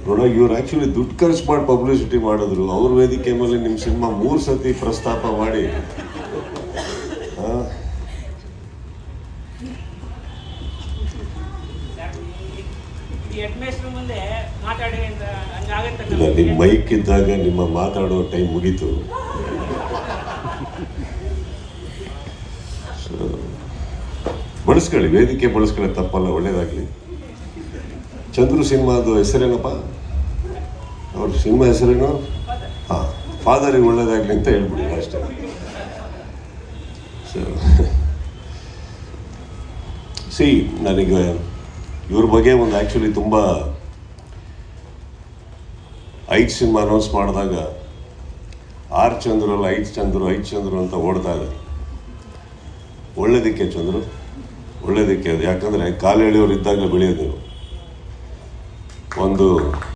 ನೋಡ, ಇವ್ರು ಆ್ಯಕ್ಚುಲಿ ದುಡ್ಡು ಖರ್ಚು ಮಾಡಿ ಪಬ್ಲಿಸಿಟಿ ಮಾಡಿದ್ರು. ಅವ್ರ ವೇದಿಕೆ ಮೇಲೆ ನಿಮ್ಮ ಸಿನಿಮಾ 3 ಸತಿ ಪ್ರಸ್ತಾಪ ಮಾಡಿ ಇಲ್ಲ, ನಿಮ್ಮ ಮೈಕ್ ಇದ್ದಾಗ ನಿಮ್ಮ ಮಾತಾಡೋ ಟೈಮ್ ಮುಗೀತು. ಬಳಸ್ಕೊಳ್ಳಿ, ವೇದಿಕೆ ಬಳಸ್ಕೊಳ್ಳಿ, ತಪ್ಪಲ್ಲ, ಒಳ್ಳೇದಾಗಲಿ. ಚಂದ್ರು ಸಿನಿಮಾದು ಹೆಸರೇನಪ್ಪ? ಅವ್ರ ಸಿನಿಮಾ ಹೆಸರೇನು? ಹಾಂ, ಫಾದರಿಗೆ ಒಳ್ಳೇದಾಗಲಿ ಅಂತ ಹೇಳ್ಬಿಡಿ ಅಷ್ಟೇ. ಸಿ, ನನಗೆ ಇವ್ರ ಬಗ್ಗೆ ಒಂದು ಆ್ಯಕ್ಚುಲಿ ತುಂಬ 5 ಸಿನಿಮಾ ಅನೌನ್ಸ್ ಮಾಡಿದಾಗ 6 ಚಂದ್ರಲ್ಲಿ 5 ಚಂದ್ರು ಅಂತ ಓಡ್ದಾಗ ಒಳ್ಳೇದಕ್ಕೆ ಚಂದ್ರು, ಒಳ್ಳೇದಕ್ಕೆ ಅದು. ಯಾಕಂದರೆ ಕಾಲು ಎಳೆಯೋರು ಇದ್ದಾಗ ಬೆಳೆಯೋದು ನೀವು. ಒಂದು